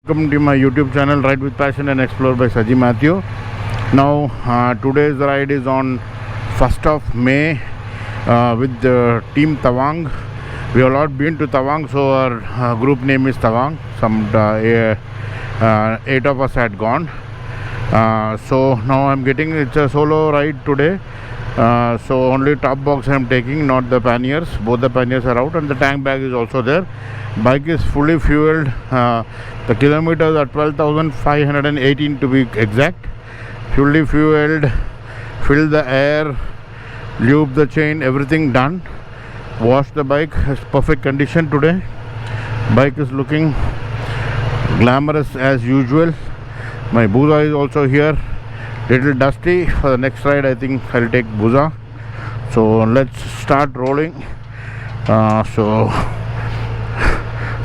Welcome to my YouTube channel Ride with Passion and Explore by Saji Matthew. Now today's ride is on 1st of May with the team Tawang. We have not been to Tawang, so our group name is Tawang. Some 8 of us had gone. So now I'm getting, it's a solo ride today. So only top box I'm taking, not the panniers. Both the panniers are out and the tank bag is also there. Bike is fully fueled. The kilometers are 12,518 to be exact. Fully fueled, filled the air, lube the chain, everything done. Washed the bike, has perfect condition today. Bike is looking glamorous as usual. My Buza is also here. Little dusty. For the next ride I think I'll take Buza. So let's start rolling.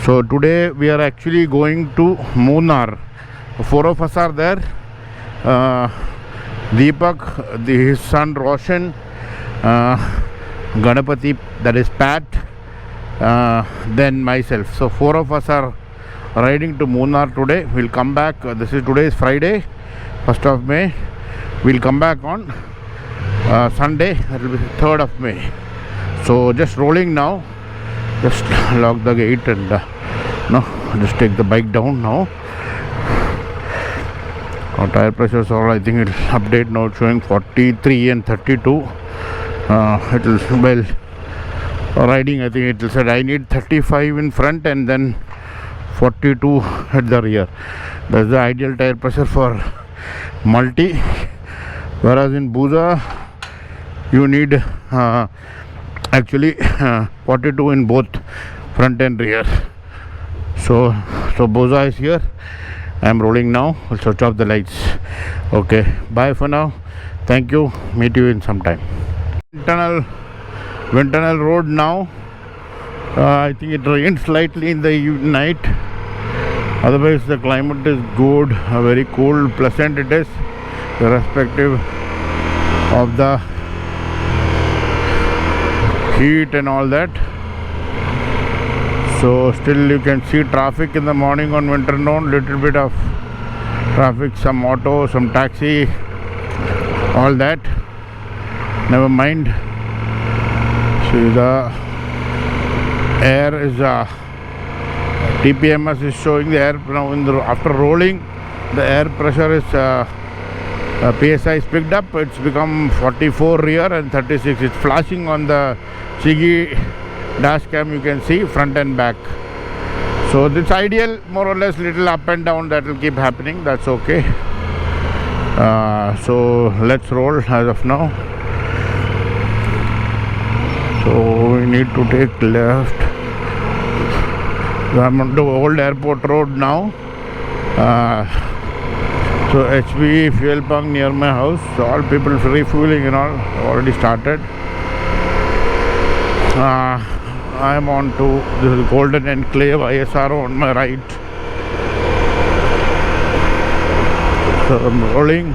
So today we are actually going to Munnar. 4 of us are there. Deepak, his son Roshan, Ganapati, that is Pat, then myself. So 4 of us are riding to Munnar today. We'll come back. Today is Friday, 1st of May. We'll come back on Sunday. That will be 3rd of May. So just rolling now. Just lock the gate and just take the bike down now. Our tire pressures are, I think it will update now, showing 43 and 32. It will, well, riding, I think it will said I need 35 in front and then 42 at the rear. That's the ideal tire pressure for multi. Whereas in Buza you need actually 42 in both front and rear. So Buza is here. I am rolling now. I'll switch off the lights. Okay, bye for now. Thank you. Meet you in some time. Wind tunnel road now. I think it rained slightly in the night. Otherwise the climate is good. Very cool, pleasant it is, irrespective of the heat and all that. So still you can see traffic in the morning on Winter Known. Little bit of traffic, some auto, some taxi, all that. Never mind. See, the air is TPMS is showing the air now. After rolling, the air pressure is PSI is picked up. It's become 44 rear and 36. It's flashing on the Chigi dash cam. You can see front and back. So it's ideal, more or less. Little up and down, that will keep happening. That's okay. So let's roll as of now. So we need to take left. I'm on the old airport road now. So HB fuel pump near my house. So all people refueling and all already started. I am on to this Golden Enclave ISRO on my right. So I'm rolling.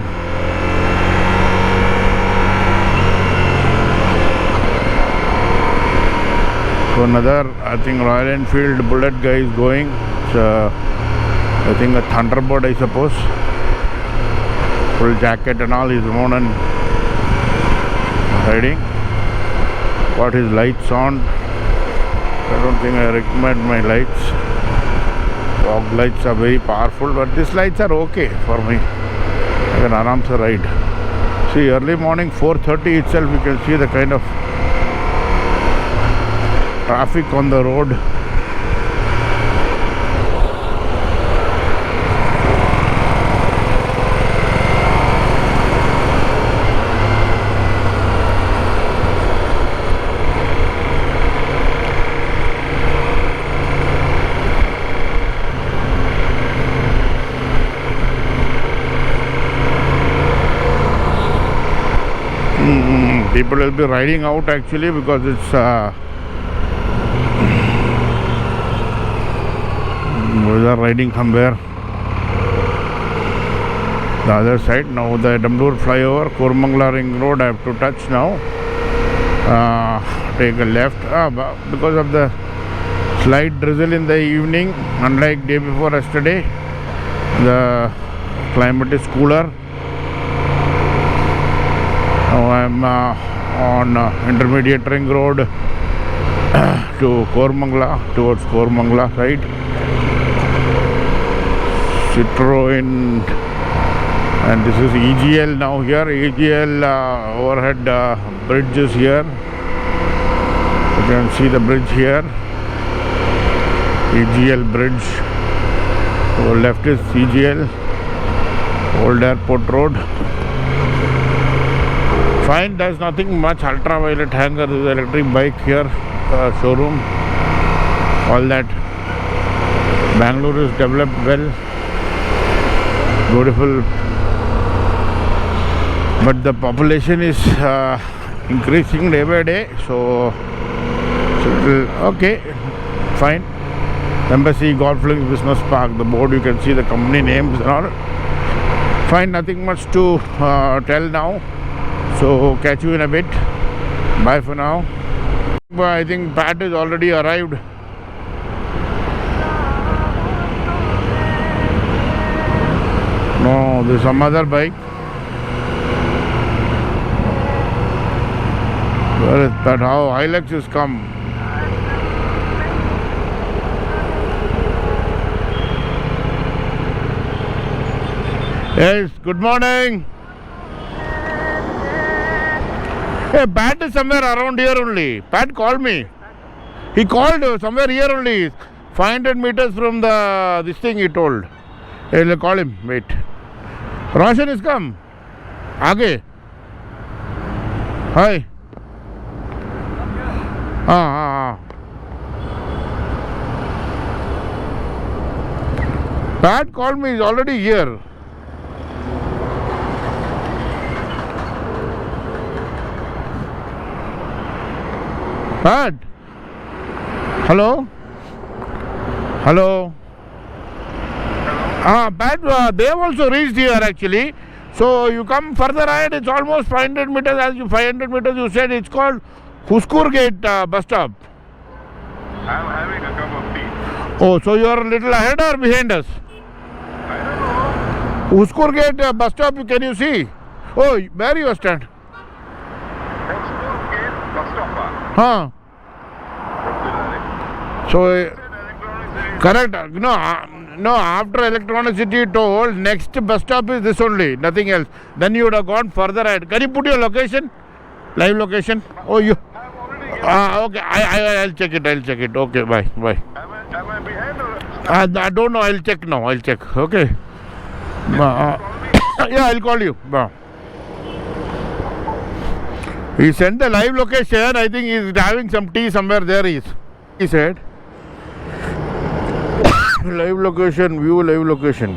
So another, I think, Royal Enfield Bullet guy is going. So I think a Thunderbird, I suppose. Full jacket and all, he's worn and riding. Got his lights on. I don't think I recommend my lights. Fog lights are very powerful, but these lights are okay for me. I can aram se ride. See, early morning 4:30 itself you can see the kind of traffic on the road. People will be riding out actually because it's we are riding somewhere the other side. Now the Damdur flyover, Kormangla ring road I have to touch now. Take a left because of the slight drizzle in the evening, unlike day before yesterday. The climate is cooler. Now I'm on intermediate ring road to Koramangala, towards Koramangala side. Citroen, and this is EGL now here. EGL overhead bridge is here. You can see the bridge here. EGL bridge. To the left is EGL, Old Airport Road. Fine, there's nothing much. Ultraviolet hanger, this is electric bike here, showroom. All that. Bangalore is developed well. Beautiful. But the population is increasing day by day. So okay, fine. Embassy Golf Links Business Park, the board, you can see the company names and all. Fine, nothing much to tell now. So catch you in a bit. Bye for now. I think Pat is already arrived. No, there's some other bike. Where is that? How Hilux has come? Yes, good morning. Hey, Pat is somewhere around here only. Pat called me. He called somewhere here only. 500 meters from this thing he told. I'll call him. Wait. Roshan is come. Aage. Hi. Pat called me. He's already here. Pat. Hello. Hello. Pat, they have also reached here actually. So you come further ahead, it's almost 500 meters. As you 500 meters, you said it's called Huskur Gate bus stop. I'm having a cup of tea. Oh, so you are a little ahead or behind us? I don't know. Huskur Gate bus stop, can you see? Oh, where you stand? Huskur Gate bus stop. Huh? So, correct. No, after Electronic City told, next bus stop is this only, nothing else. Then you would have gone further ahead. Can you put your location? Live location? Oh, you. Okay, I'll check it. Okay, bye. Am I behind or? I don't know. I'll check now. Okay. Yeah, I'll call you. He sent the live location. I think he's having some tea somewhere there. He said. Live location, view live location.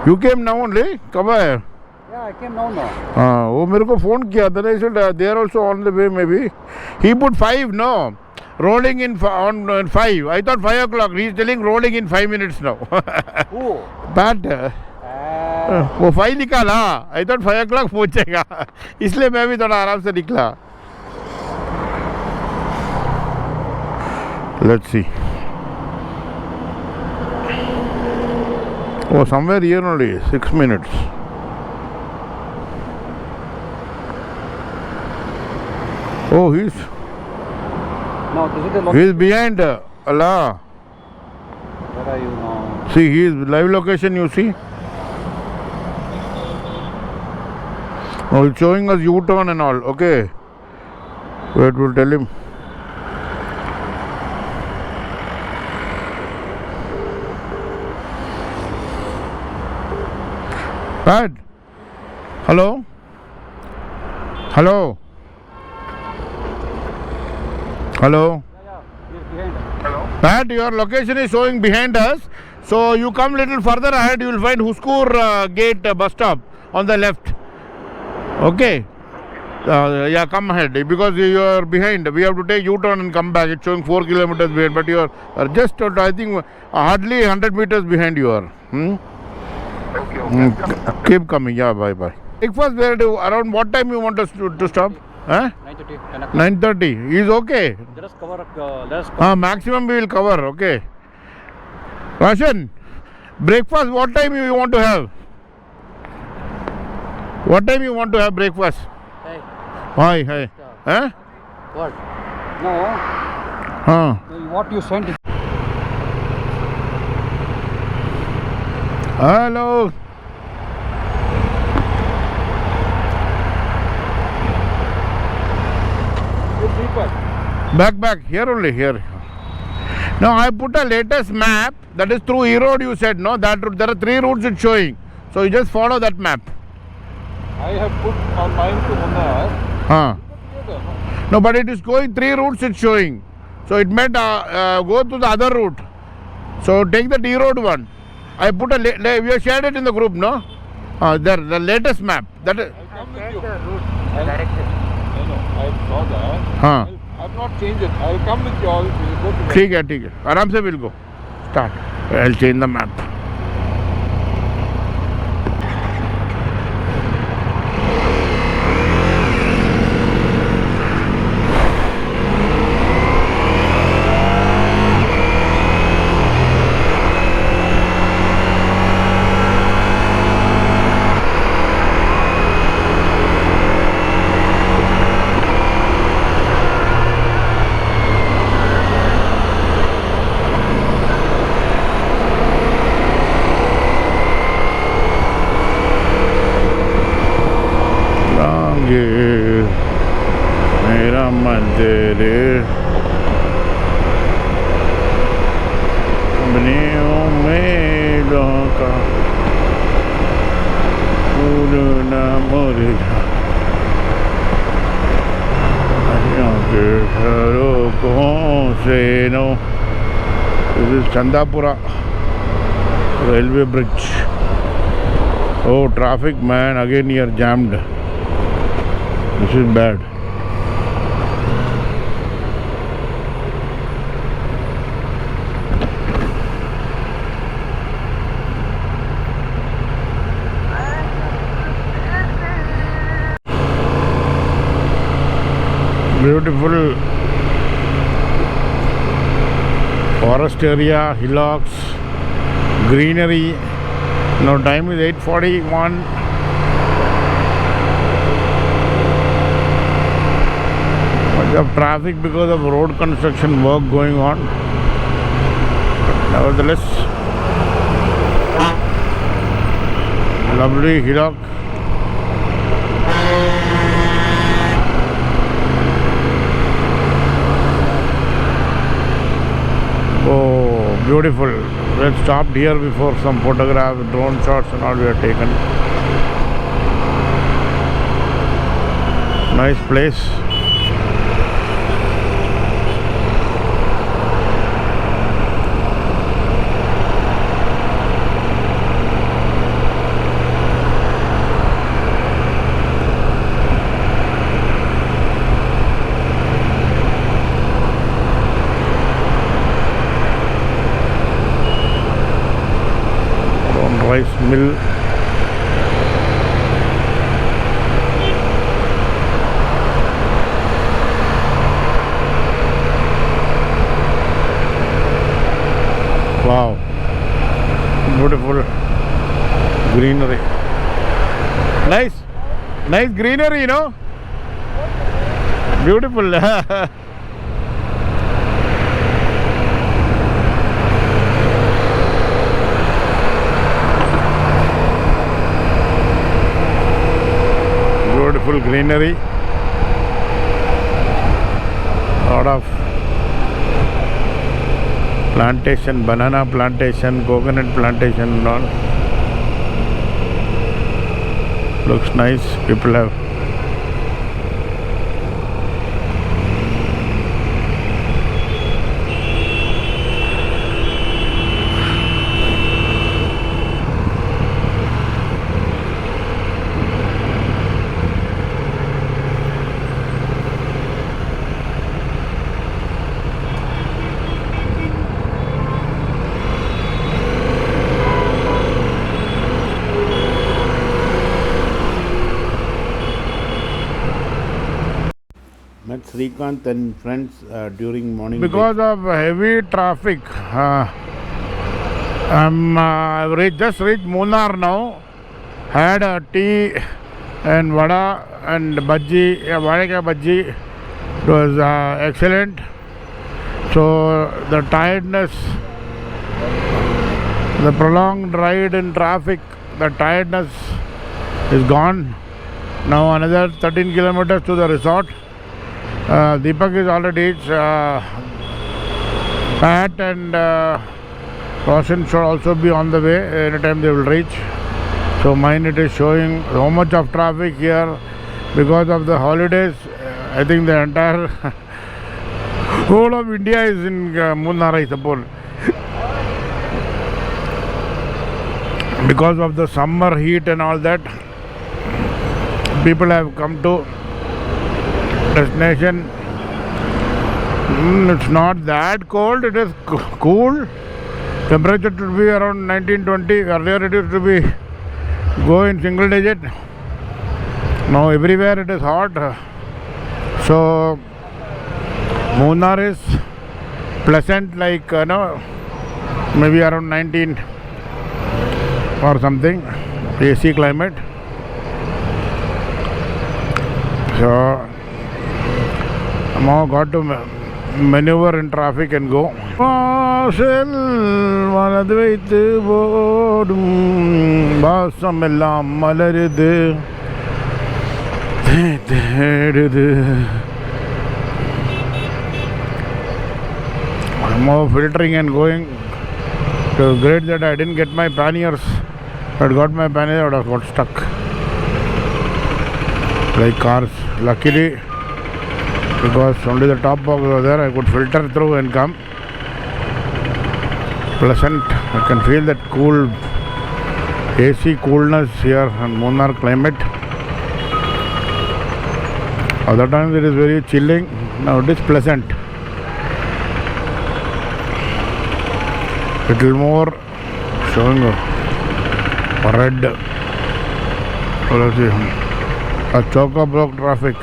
You came now only? Come here. Yeah, I came now. वो मेरे को phone किया. Then I said they are also on the way maybe. He put 5, no. Rolling in on 5. I thought 5 o'clock. He's telling rolling in 5 minutes now. Who? Pat. वो 5 निकाला. I thought 5 o'clock पहुंचेगा. इसलिए मैं भी थोड़ा आराम से निकला. Let's see. Oh, somewhere here only. 6 minutes. Oh, he's No, this is the he's behind Allah. Where are you now? See, his live location. You see. Oh, it's showing us U-turn and all. Okay. Wait, we'll tell him. Pat. Hello. Hello. Hello. He's behind. Hello. Pat, your location is showing behind us. So you come little further ahead, you will find Huskur Gate bus stop on the left. Okay. Yeah, come ahead because you are behind. We have to take U-turn and come back. It's showing 4 kilometers behind, but you are just, I think, hardly 100 meters behind you are. Okay. Keep coming. Yeah, bye. Breakfast, where do, around what time you want us to stop? Huh? 9:30. 9:30, 10 o'clock. 9:30 is okay. Let us cover. Maximum we will cover, okay. Roshan, breakfast, what time you want to have? What time you want to have breakfast? Hey, Hi. Huh? what? No, Huh. what you sent is Hello. Back, here only, here. Now I put a latest map that is through E-Road, you said, no? That route, there are 3 routes it's showing. So you just follow that map. I have put on mine to Munnar. Huh. No, but it is going 3 routes it's showing. So it might go to the other route. So take the E-Road one. I put we have shared it in the group, no? There, the latest map. That is. I'll come with you. I know, I saw that. हाँ I've not changed it. I'll come with you all. We'll go to ठीक है आराम से will go. Start. I'll change the map. मेरा मंदिर अपनी उम्मीदों का फूल न मुरझा के घरों से no. This is Chandapura railway bridge. Oh, traffic man, again here jammed. This is bad. Beautiful forest area, hillocks, greenery. Now time is 8:41. Much of traffic because of road construction work going on. Nevertheless, lovely hillock. Oh, beautiful. Let's stop here before some photographs, drone shots and all we have taken. Nice place. Rice mill. Wow, beautiful greenery. Nice greenery, you know. Beautiful. Beautiful greenery, lot of plantation, banana plantation, coconut plantation and all. Looks nice. People have Srikanth and friends during morning. Because of heavy traffic, just reached Munnar now. Had a tea and vada and bhaji, vada bhaji. It was excellent. So the tiredness, the prolonged ride in traffic, the tiredness is gone. Now another 13 kilometers to the resort. Deepak is already Pat and Roshan should also be on the way. Anytime they will reach. So mine it is showing so much of traffic here because of the holidays. I think the entire whole of India is in Munnar, I suppose. Because of the summer heat and all that, people have come to destination. It's not that cold, it is cool. Temperature should be around 19-20. Earlier it used to be go in single digit. Now everywhere it is hot. So Munnar is pleasant, like maybe around 19 or something, AC climate. So now got to maneuver in traffic and go. More filtering and going. So great that I didn't get my panniers. If I had got my panniers, I would have got stuck like cars. Luckily, because only the top box was there, I could filter through and come. Pleasant. I can feel that cool AC coolness here in Munnar climate. Other times it is very chilling. Now it is pleasant. Little more showing red. Let's see. A chock-a-block traffic.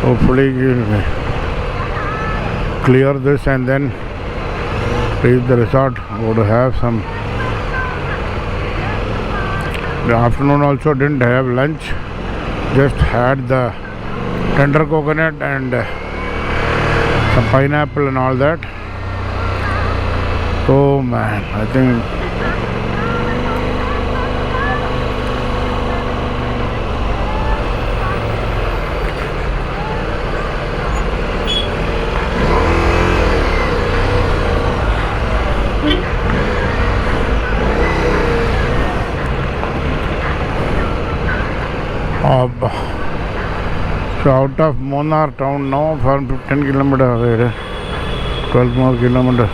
Hopefully clear this and then reach the resort. Go to have some. The afternoon also didn't have lunch. Just had the tender coconut and some pineapple and all that. Oh man, I think so out of Munnar town now for 10 kilometers away, 12 more kilometers.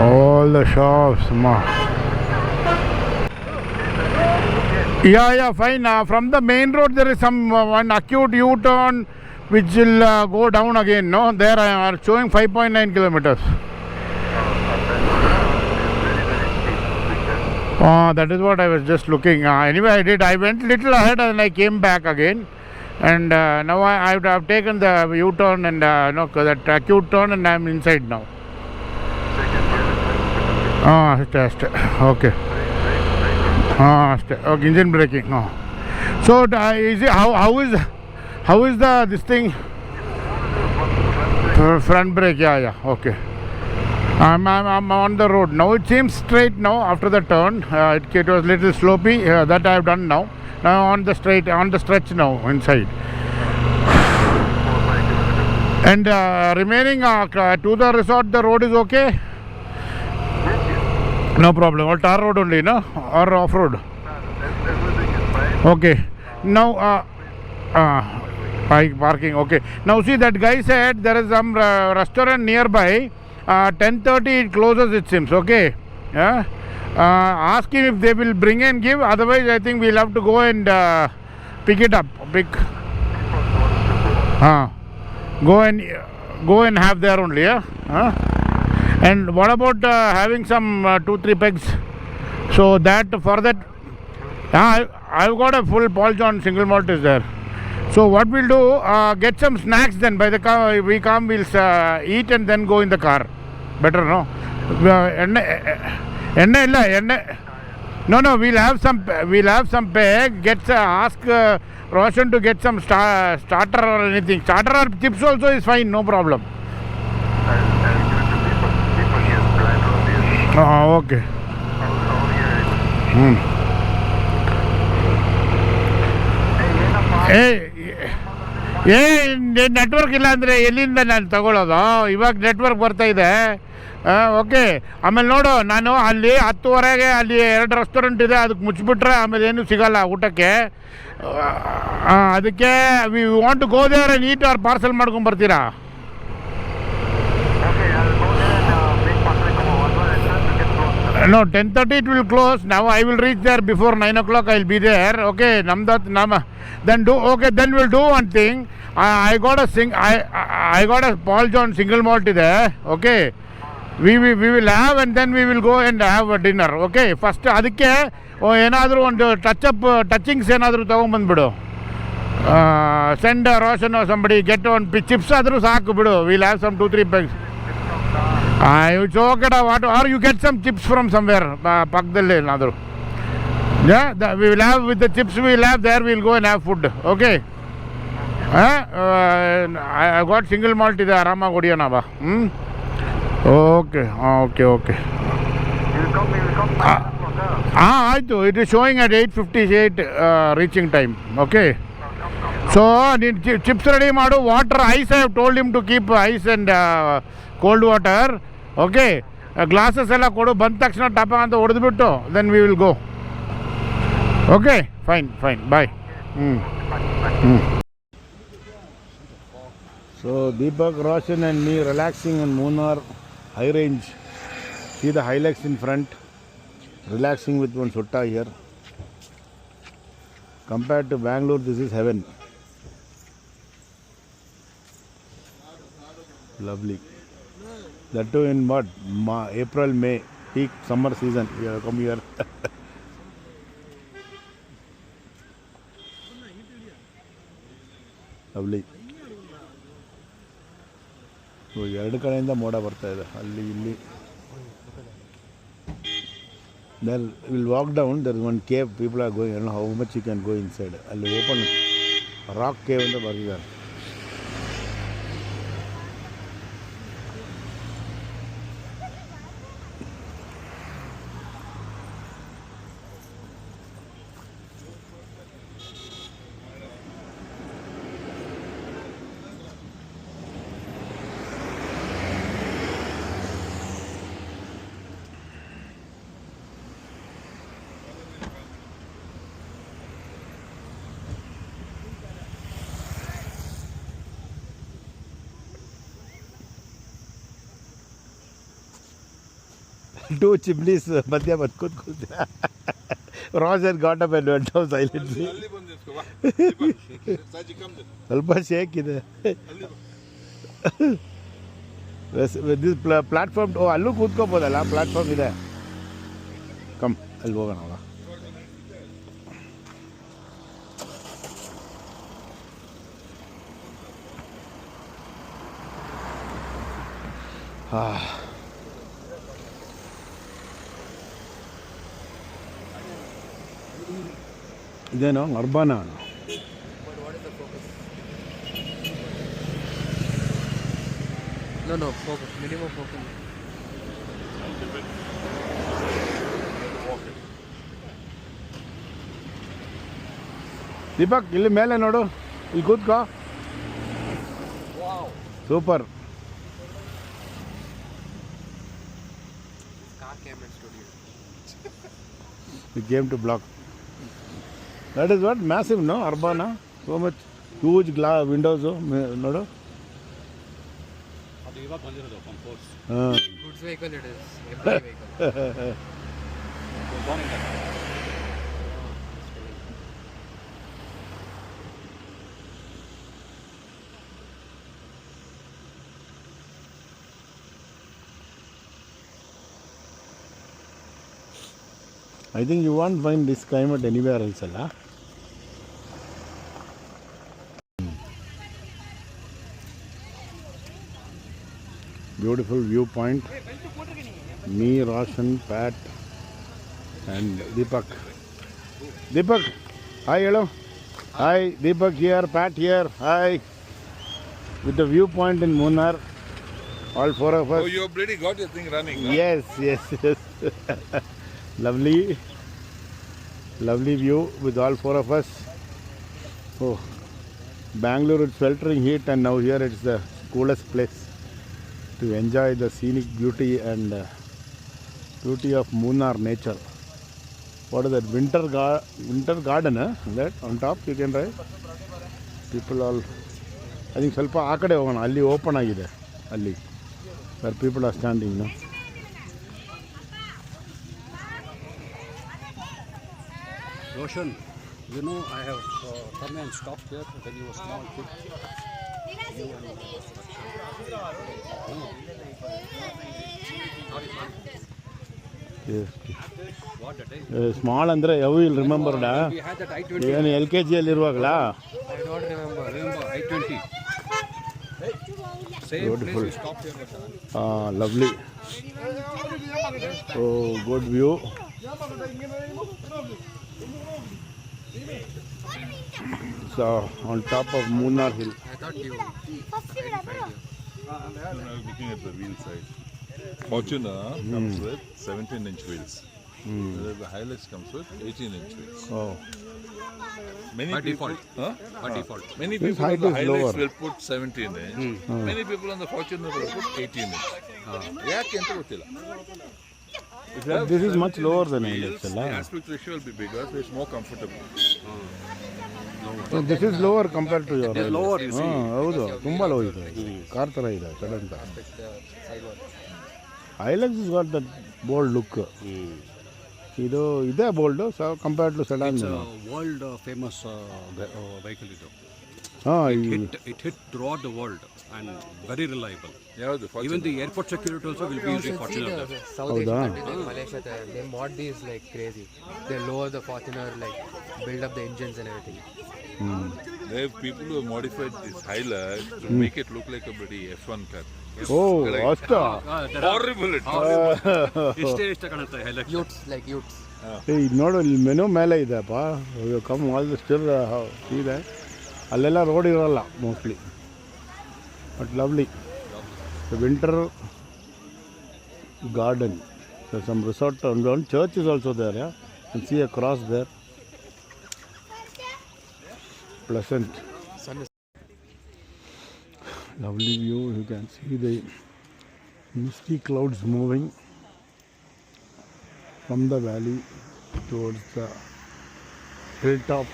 All the shops, yeah, fine. From the main road there is some one acute U-turn which will go down again. No, there I am showing 5.9 kilometers. That is what I was just looking. Anyway, I went little ahead and I came back again. And now I have taken the U-turn and that acute turn, and I am inside now. Okay. Okay, engine braking. So is it, how is the this thing? Front brake, yeah, okay. I'm on the road now. It seems straight now after the turn. It was little slopey. That I have done now. Now on the stretch now inside. And remaining to the resort, the road is okay. No problem. Or tar road only, no? Or off road? Okay. Now parking. Okay. Now see, that guy said there is some restaurant nearby. 10:30 it closes, it seems. Okay. Yeah. Ask him if they will bring and give. Otherwise, I think we'll have to go and pick it up. Go and go and have there only, yeah? Huh? And what about having some 2-3 pegs? So that for that, I've got a full Paul John single malt is there. So what we'll do, get some snacks then. By the car we come, we'll eat and then go in the car. Better, no? No, we'll have some peg. Ask Roshan to get some starter or anything. Starter or chips also is fine, no problem. Oh, okay. Network ಇಲ್ಲ ಅಂದರೆ ಎಲ್ಲಿಂದ ನಾನು ತಗೊಳ್ಳೋದು? ಇವಾಗ network ಬರ್ತಾ ಇದೆ. Okay, ಆಮೇಲೆ ನೋಡು, ನಾನು ಅಲ್ಲಿ 10:30ಗೆ ಅಲ್ಲಿ 2 ರೆಸ್ಟೋರೆಂಟ್ ಇದೆ, ಅದಕ್ಕೆ ಮುಚ್ಚಿಬಿಟ್ರೆ ಆಮೇಲೆ ಏನೂ ಸಿಗಲ್ಲ ಊಟಕ್ಕೆ. ಅದಕ್ಕೆ we want to go there and eat or parcel ಮಾಡ್ಕೊಂಬರ್ತೀರಾ? No, 10:30 it will close. Now I will reach there before 9 o'clock. I will be there. Okay, then we'll do one thing. I got a Paul John single malt there. Okay, we will have and then we will go and have a dinner. Okay, first ಅದಕ್ಕೆ ಏನಾದರೂ ಒಂದು ಟಚಿಂಗ್ಸ್ ಏನಾದರೂ ತೊಗೊಂಬಂದ್ಬಿಡು. Send Roshan or somebody, get one chips ಆದರೂ ಸಾಕು ಬಿಡು. We'll have some 2-3 pegs. It's okay, or you get some chips from somewhere. Pakdalli another. Yeah, we will have with the chips we will have there. We will go and have food. Okay. I got single malt ಇದೆ ಆರಾಮಾಗಿ ಹೊಡಿಯೋಣ ಬಾ. Okay. ಆಯಿತು. It is showing at 8:58 reaching time. Okay. So ನೀನು chips ready ಮಾಡು. Water, ice, I have told him to keep ice and cold water. Okay, glasses ಎಲ್ಲ ಕೊಡು. ಬಂದ ತಕ್ಷಣ ಟಪ ಅಂತ ಹೊಡೆದ್ಬಿಟ್ಟು then we will go. Okay, fine, bye. So Deepak, Roshan and me relaxing in Munnar High Range. See the Hilux in front, relaxing with one sutta here. Compared to Bangalore, this is heaven. Lovely. That too in what? April, May, peak summer season. We have come here. Lovely. So, ಎರಡು ಕಡೆಯಿಂದ ಮೋಡ ಬರ್ತಾ ಇದೆ, ಅಲ್ಲಿ ಇಲ್ಲಿ. Then we'll walk down. There is one cave. People are going. I don't know how much you can go inside. ಅಲ್ಲಿ open rock cave ಅಂತ ಬರೆದಿದ್ದಾರೆ. Two chimneys ಮಧ್ಯ ಬಂದು ಕೂತ್ಕೊಂಡೆ. Roger got up and went down silently. ಸ್ವಲ್ಪ shake ಇದೆ. This platform, ಅಲ್ಲೂ ಕೂತ್ಕೋಬೋದಲ್ಲ, platform ಇದೆ. Come, ಅಲ್ಲಿ ಹೋಗೋಣ. ಇದೇನೋ ಅರ್ಬಾನ. No, focus, minimum focus. Deepak, ಇಲ್ಲಿ ಮೇಲೆ ನೋಡು, ಇಲ್ಲಿ ಕೂತ್ಕೋ. Super. We came to block. That is what? Massive, no? Urbana. So much huge glass windows. Nodu. Goods vehicle it is. Every vehicle. I think you won't find this climate anywhere else, ಅಲ್ಲ? Beautiful viewpoint. Me, Roshan, Pat, and Deepak. Deepak, hi, hello. Hi, Deepak here, Pat here. Hi. With the viewpoint in Munnar, all four of us. Oh, you already got your thing running. Huh? Yes, yes, yes. Lovely, lovely view with all four of us. Oh, Bangalore is sweltering heat, and now here it's the coolest place to enjoy the scenic beauty and beauty of Munnar nature. What is that? Winter garden, huh? That on top you can ride. People all. I think ಸ್ವಲ್ಪ ಆ ಕಡೆ ಹೋಗೋಣ, ಅಲ್ಲಿ open ಆಗಿದೆ, ಅಲ್ಲಿ where people are standing, you know. Roshan, you know I have come and stopped here when you were small kid. Small ಅಂದರೆ ಯಾವ will remember ಡಾ We had that I-20. ಏನು LKG ಅಲ್ಲಿ ಇರುವಾಗಲಾ? I don't remember. Remember I-20? Same Beautiful. place we stopped here. Lovely. So good view. So on top of Munnar Hill. I thought you. I was looking at the wheel side. Fortuner comes with 17-inch wheels. The Hilux comes with 18-inch wheels. Oh, Many By people, default. Huh? By default. Many This people on height the is Hilux lower. will put 17-inch. Many people on the Fortuner will put 18-inch. ಯಾಕೆ ಅಂತ ಗೊತ್ತಿಲ್ಲ. this is much lower than Hilux, Wheels, ಅಲ್ಲ? the aspect ratio will be bigger, so it's more comfortable. So this is lower compared to your Hilux. lower, you see. ಹೌದು, ತುಂಬ low ಇದೆ, car ಥರ ಇದೆ sedan. Hilux has got that bold look. ಇದು ಇದೇ bold compared to sedan. It's a world famous vehicle. It hit throughout the world and very reliable. ಯಾವುದು Even the airport security also will be using Fortuner. South Asian countries like Malaysia, they mod these like crazy. They lower the Fortuner, like build up the engines and everything. They have people who have modified this Hilux to make it look like a bloody F1 car. ಅಷ್ಟ Horrible it. ಇಷ್ಟ ಕಾಣುತ್ತೆ Hilux. Utes. ಇದು ನೋಡು, ಇಲ್ಲಿ menu ಮೇಲೆ ಇದೆಪ್ಪ. Come all still ಇದೆ, ಅಲ್ಲೆಲ್ಲ road ಇರೋಲ್ಲ mostly, but lovely. Winter garden. There's some resort and one church is also there. Yeah, you can see a cross there. Pleasant. Lovely view. You can see the misty clouds moving from the valley towards the hilltop.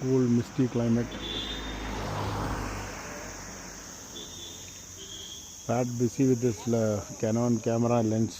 Cool misty climate. Pat busy with this Canon camera lens.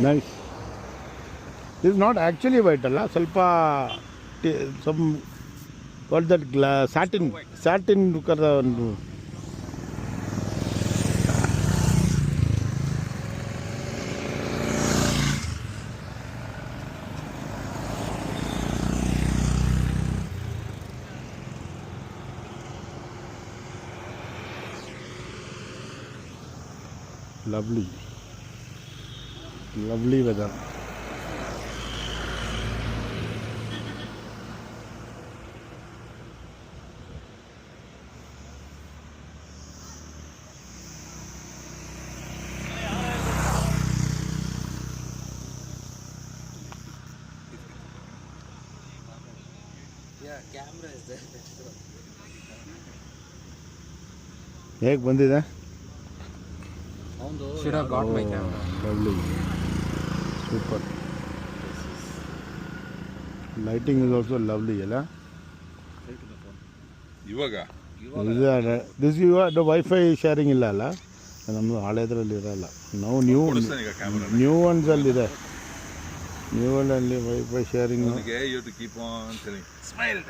Nice. This is not actually white, Allah. Salpa some what that satin kara ಒಂದು. Lovely weather. Yeah, camera is there. ಹೇಗೆ ಬಂದಿದೆ? Should have got my camera. Lovely. Super. Lighting is also lovely, ಅಲ್ಲ? ಇವಾಗ this the wifi sharing ಇಲ್ಲ ಅಲ್ಲ? ನಮ್ಮದು ಹಳೆದ್ರಲ್ಲಿ ಇರಲ್ಲ. ನಾವು ಕೊಡಿಸ್ತಾನೆ ಈಗ ಕ್ಯಾಮ್ರಾ. ನ್ಯೂ ಒನ್ಸಲ್ಲಿದೆ. ನ್ಯೂ ಒನ್ನಲ್ಲಿ ವೈಫೈ ಶೇರಿಂಗ್ ಅವನಿಗೆ you to keep on telling smile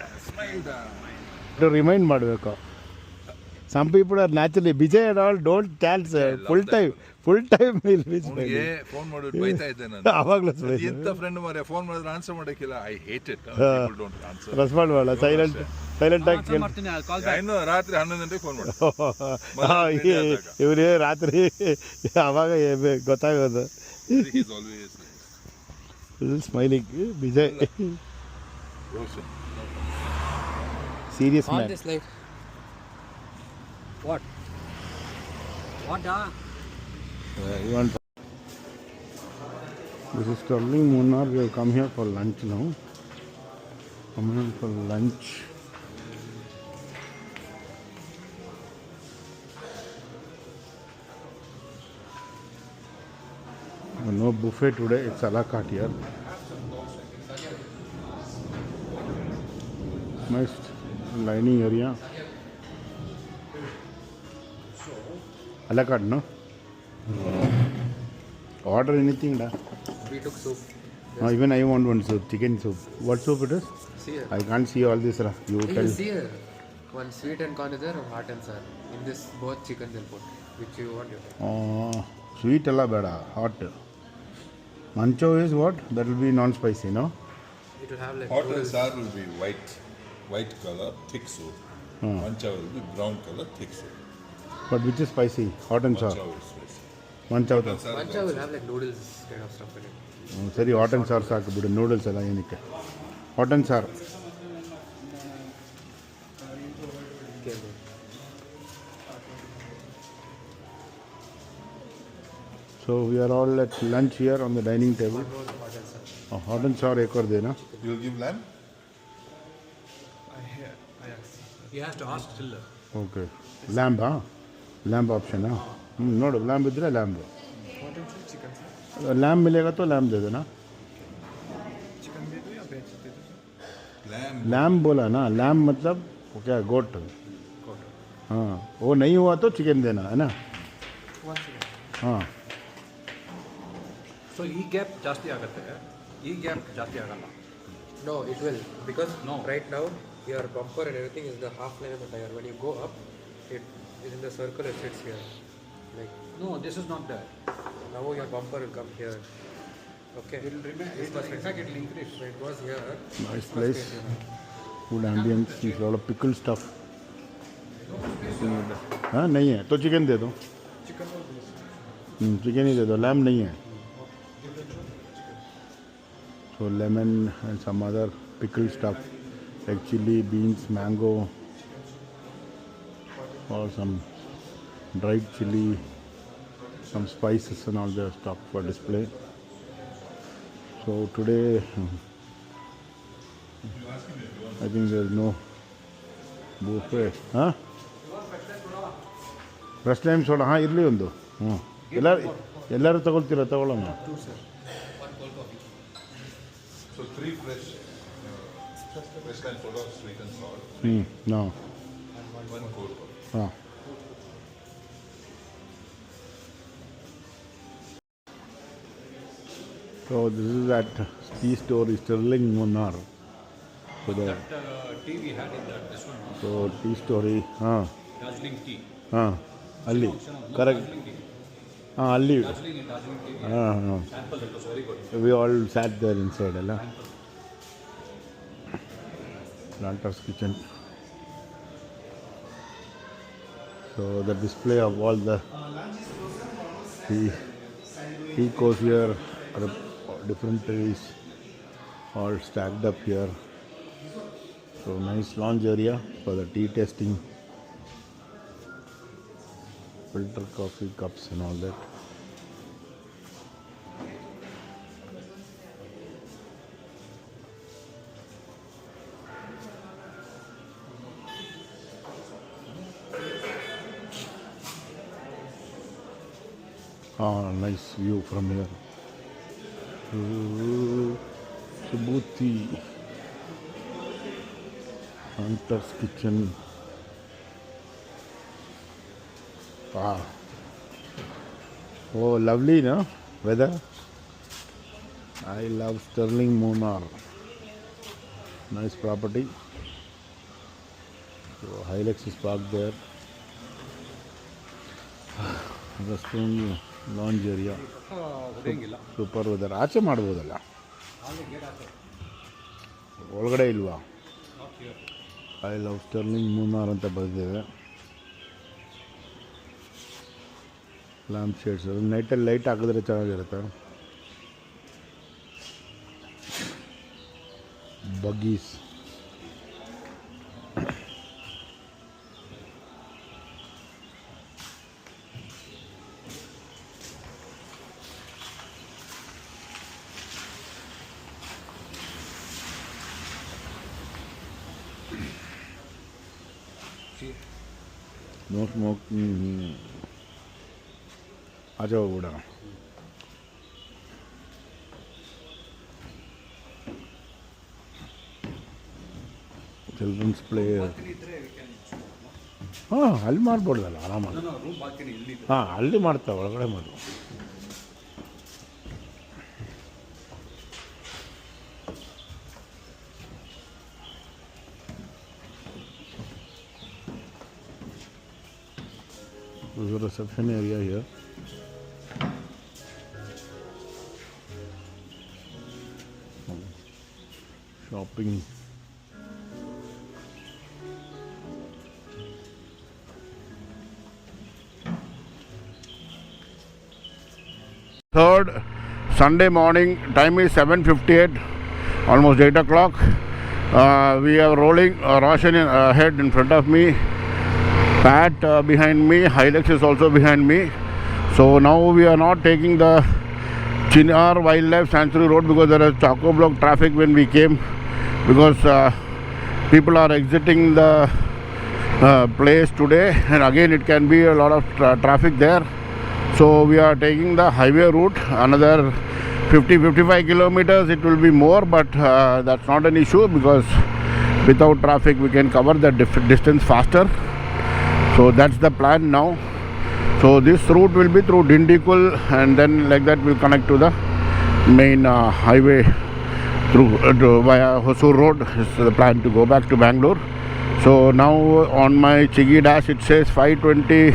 remind ಮಾಡಬೇಕು. Some people are naturally Vijay and all don't chance full time will be ಅವನಿಗೆ ಫೋನ್ ಮಾಡಿ ಬೈತಾ ಇದ್ದೆ ನಾನು. ಅವಾಗಲೂ ಎಂತ ಫ್ರೆಂಡ್ ಮಾರ್ರೆ ಫೋನ್ ಮಾಡಿದ್ರೆ ಆನ್ಸರ್ ಮಾಡಕ್ಕಿಲ್ಲ. I hate it. People don't answer. Respond ಮಾಡಲ್ಲ. ಸೈಲೆಂಟ್ ಆಗಿ ಕೇಳಿ. ಇನ್ನು ರಾತ್ರಿ 11 ಗಂಟೆಗೆ ಫೋನ್ ಮಾಡಿ. ಇವರೇ ರಾತ್ರಿ ಅವಾಗ ಗೊತ್ತಾಗೋದು. Smiling Vijay Roshan serious On man. this light. What? This is Sterling Munnar. We have come here for lunch now. Come here for lunch. No buffet today. It's a la carte here. Nice lining area. A la carte, no? Order anything, da? We took soup. Even I want one soup, chicken soup. What soup it is? See here. I can't see all this. You You tell. see here. One sweet and corn is there, or hot and sour. In this, both chicken they'll put. Which you want, you take. Sweet alla beda, hot. Mancho is what? That will be non-spicy, no? It will have like Hot and noodles. sour will be white color, thick soup. Mancha will be brown color, thick soup. But which is spicy? Hot and sour. Mancha is spicy. Mancho. Hot and sour is Mancha will have like noodles kind of stuff in it. ಸರಿ hot and sir ಸಾಕು ಬಿಡು. Noodles ಎಲ್ಲ ಏನಕ್ಕೆ? Hot and sir. Okay, bro. So we are all at lunch here on the dining table. Hot and sour. Hot and sour एक और देना. You'll give lamb? He has to ask still. Okay. Lamb, huh? Lamb option, huh? ನೋಡು lamb ಇದ್ರೆ lamb. lamb मिलेगा तो lamb दे देना. Lamb. lamb बोला ना. lamb मतलब वो क्या है? गोट. हाँ, वो नहीं हुआ तो चिकन देना है ना. हाँ. So ಈ ಗ್ಯಾಪ್ ಜಾಸ್ತಿ ಆಗುತ್ತೆ. ಈ ಗ್ಯಾಪ್ ಜಾಸ್ತಿ ಆಗಲ್ಲ. No, it will. Because No. right now, your bumper and everything is the half line of the tire. When you go up, it is in the circle, it sits here. Like, No, this is not that. now your bumper will come here. Okay. It will remain. In fact, it will increase. So it was here. Nice place. Good ambience. There's a lot of pickle stuff. हाँ नहीं है तो chicken दे दो. Chicken ही दे दो. Lamb नहीं है. So lemon and some other pickle stuff like chili, beans, mango, or some dried chili, some spices and all the stuff for display. So today I think there is no buffet. Huh? First time soda. हाँ early उंदो. ಎಲ್ಲರೂ ತಗೊಳ್ತೀರಾ? ತಗೊಳ್ಳೋಣ. So 3 fresh and soda, sweet and salt. No. 1 cold coffee. हाँ. So this is at tea store Sterling Munnar. So the tea we had in that this one. so tea story. हाँ. Darjeeling tea. हाँ. ಅಲ್ಲಿ correct. हाँ ಅಲ್ಲಿ. Darjeeling tea. हाँ हाँ. Sample that was very good. We all sat there inside ಅಲ್ಲ. Planter's kitchen. So the display of all the tea course here, are different trees all stacked up here. So nice lounge area for the tea tasting, filter coffee cups and all that. Nice view from here. Subhuti Hunter's Kitchen. Wow. Oh, lovely, no? Weather. I love Sterling Munnar. Nice property. So Hilux is parked there. Restroom, lounge area. Super weather. ಆಚೆ ಮಾಡ್ಬೋದಲ್ಲ, ಒಳಗಡೆ ಇಲ್ವಾ? I love sterling ಮೂನ್ನಾರ್ ಅಂತ ಬರೆದಿದೆ. Lamp shades ನೈಟಲ್ಲಿ light ಹಾಕಿದ್ರೆ ಚೆನ್ನಾಗಿರುತ್ತೆ. ಬಗ್ಗೀಸ್. No smoke. आ जाओ बूढ़ा. Childrens play. ಹಾಂ, ಅಲ್ಲಿ ಮಾಡ್ಬೋದಲ್ಲ ಆರಾಮಾಗಿ. ಹಾಂ, ಅಲ್ಲಿ ಮಾಡ್ತಾವೆ, ಒಳಗಡೆ ಮಾಡು. There's a reception area here. Shopping. Third Sunday morning, time is 7:58, almost 8 o'clock. We are rolling. Roshan ahead in front of me. Pat behind me. Hilux is also behind me. So now we are not taking the Chinar Wildlife Sanctuary Road because there is choco block traffic when we came, because people are exiting the place today, and again it can be a lot of traffic there. So we are taking the highway route. Another 50-55 kilometers it will be more, but that's not an issue because without traffic we can cover the distance faster. So that's the plan now. So this route will be through Dindikul, and then like that we'll connect to the main highway through via Hosur Road. Is the plan to go back to Bangalore. So now on my Chigi dash it says 520,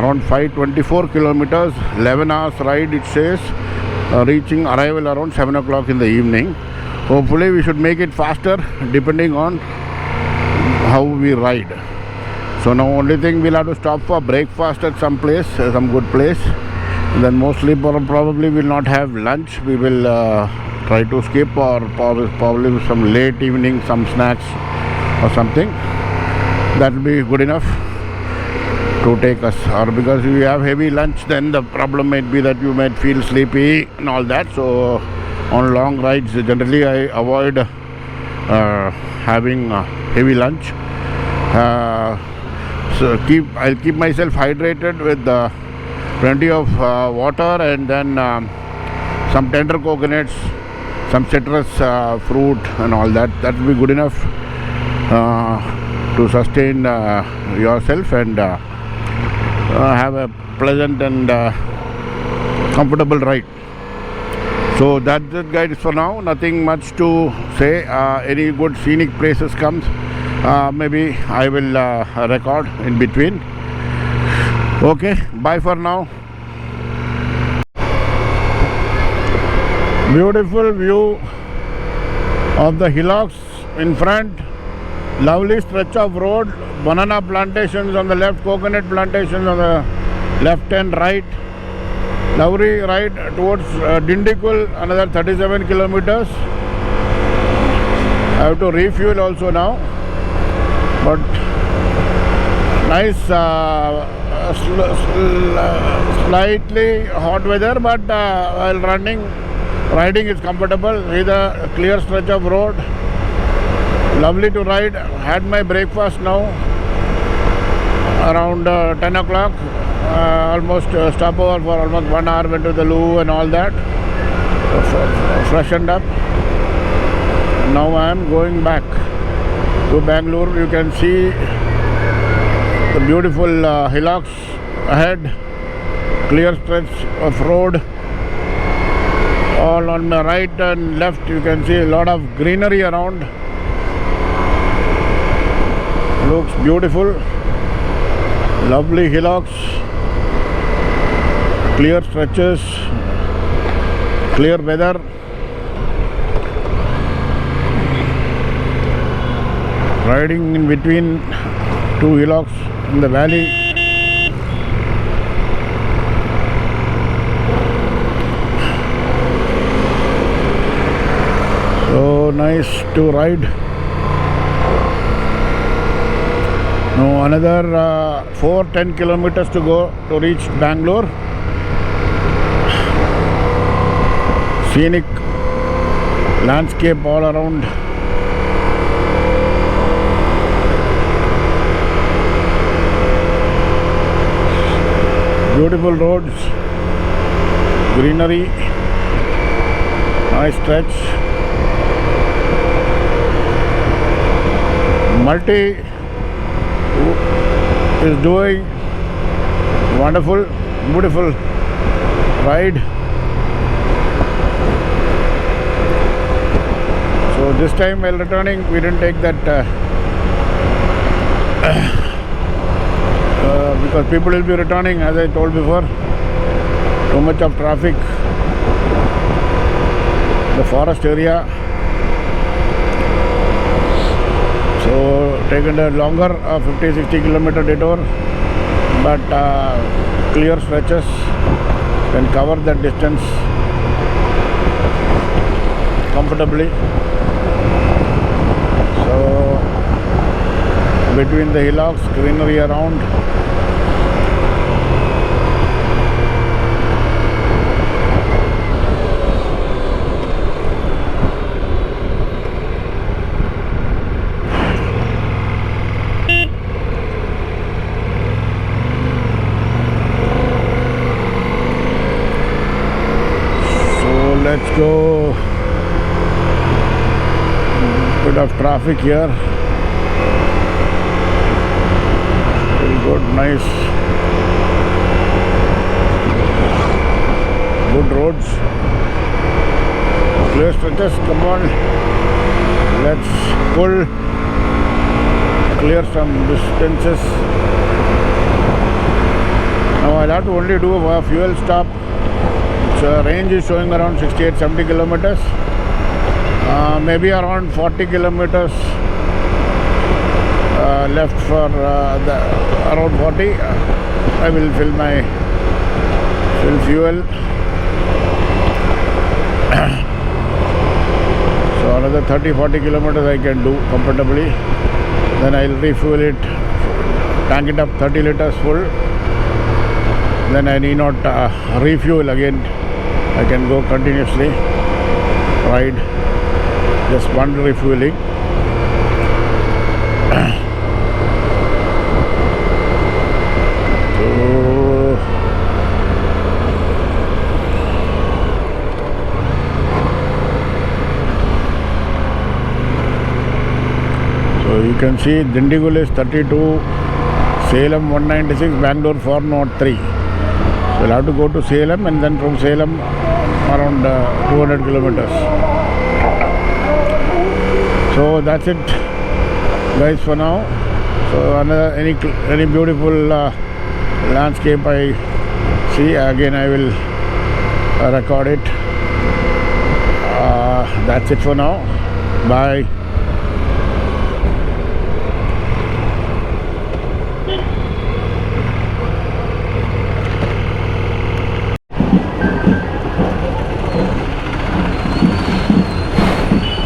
around 524 kilometers, 11 hours ride it says, reaching arrival around 7 o'clock in the evening. Hopefully we should make it faster depending on how we ride. So now only thing we'll have to stop for breakfast at some place, some good place. And then mostly probably will not have lunch. We will try to skip, or probably some late evening, some snacks or something. That will be good enough to take us. Or because we have heavy lunch, then the problem might be that you might feel sleepy and all that. So on long rides generally I avoid having heavy lunch. So I'll keep myself hydrated with plenty of water, and then some tender coconuts, some citrus fruit and all that. That will be good enough to sustain yourself and have a pleasant and comfortable ride. So that's it guys for now. Nothing much to say. Any good scenic places comes, maybe I will record in between. Okay, bye for now. Beautiful view of the hillocks in front. Lovely stretch of road. Banana plantations on the left, coconut plantations on the left and right. Lovely ride towards Dindikul, another 37 kilometers. I have to refuel also now. But nice, slightly hot weather, but while riding is comfortable. With a clear stretch of road, lovely to ride. Had my breakfast now around 10 o'clock. almost stopover for almost 1 hour, went to the loo and all that, freshened up. Now I am going back to Bangalore. You can see the beautiful hillocks ahead, clear stretch of road. All on my right and left you can see a lot of greenery around. Looks beautiful, lovely hillocks, clear stretches, clear weather. Riding in between two hillocks in the valley. So nice to ride. Now another 4-10 kilometers to go to reach Bangalore. Scenic landscape all around. Beautiful roads, greenery, nice stretch. Multi is doing wonderful, beautiful ride. So this time while returning, we didn't take that because people will be returning, as I told before. Too much of traffic, the forest area. So taken a longer 50-60 kilometer detour, but clear stretches can cover that distance comfortably. So between the hillocks, greenery around. Let's go. Bit of traffic here. Very good, nice. Good roads. Clear stretches, come on. Let's pull. Clear some distances. Now I'll have to only do a fuel stop. Range is showing around 68-70 kilometers, maybe around 40 kilometers left for around 40. I will fill fuel. So another 30-40 kilometers I can do comfortably. Then I'll refuel it, tank it up 30 liters full. Then I need not refuel again. I can go continuously ride, just one refueling. So you can see Dindigul is 32, Salem 196, Bangalore 403. So we'll have to go to Salem and then from Salem around 200 kilometers. So that's it guys for now. So another any beautiful landscape I see, again I will record it. That's it for now. Bye.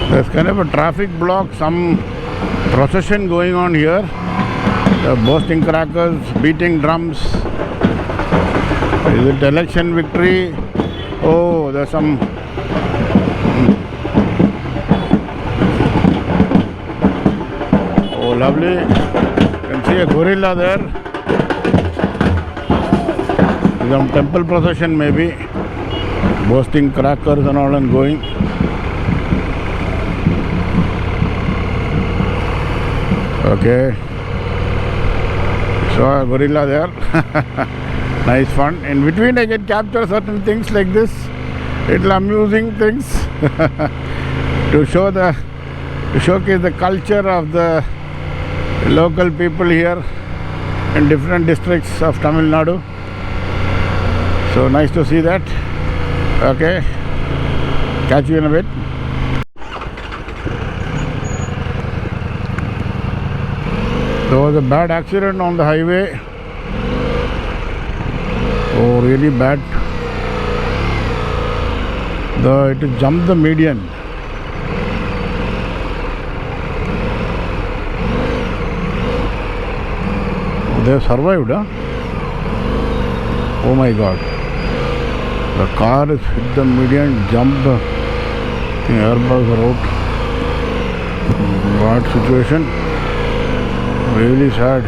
There's kind of a traffic block, some procession going on here. They're bursting crackers, beating drums. Is it election victory? Oh, there's some oh lovely. You can see a gorilla there. some temple procession maybe, bursting crackers and all and going. Okay, so a gorilla there. Nice fun. In between I can capture certain things like this, little amusing things to showcase the culture of the local people here in different districts of Tamil Nadu. So nice to see that. Okay, catch you in a bit. There was a bad accident on the highway. Oh, really bad. It jumped the median. They have survived, huh? Oh my God. The car has hit the median, jumped the airbags are out. Bad situation. Really sad.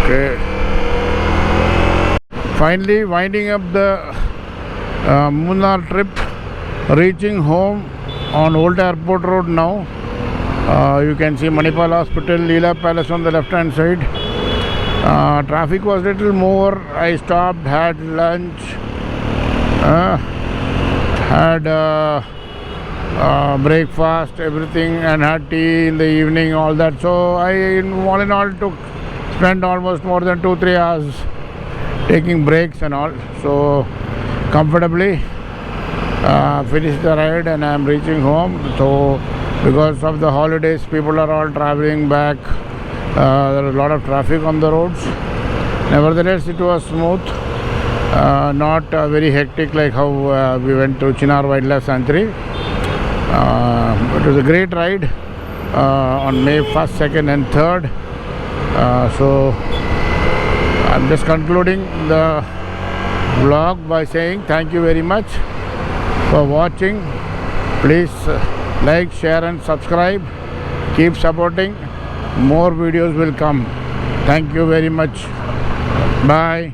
Okay. Finally winding up the Munnar trip, reaching home on Old Airport Road now. You can see Manipal Hospital, Leela Palace on the left hand side. Traffic was little more. I stopped, had lunch, had breakfast, everything, and had tea in the evening, all that. So I all in all spent almost more than 2-3 hours taking breaks and all. So comfortably finished the ride and I am reaching home. So because of the holidays, people are all traveling back. There was a lot of traffic on the roads. Nevertheless, it was smooth, not very hectic like how we went to Chinar Wildlife Sanctuary. It was a great ride on May 1st, 2nd and 3rd. So I'm just concluding the vlog by saying thank you very much for watching. Please like, share and subscribe. Keep supporting. More videos will come. Thank you very much. Bye.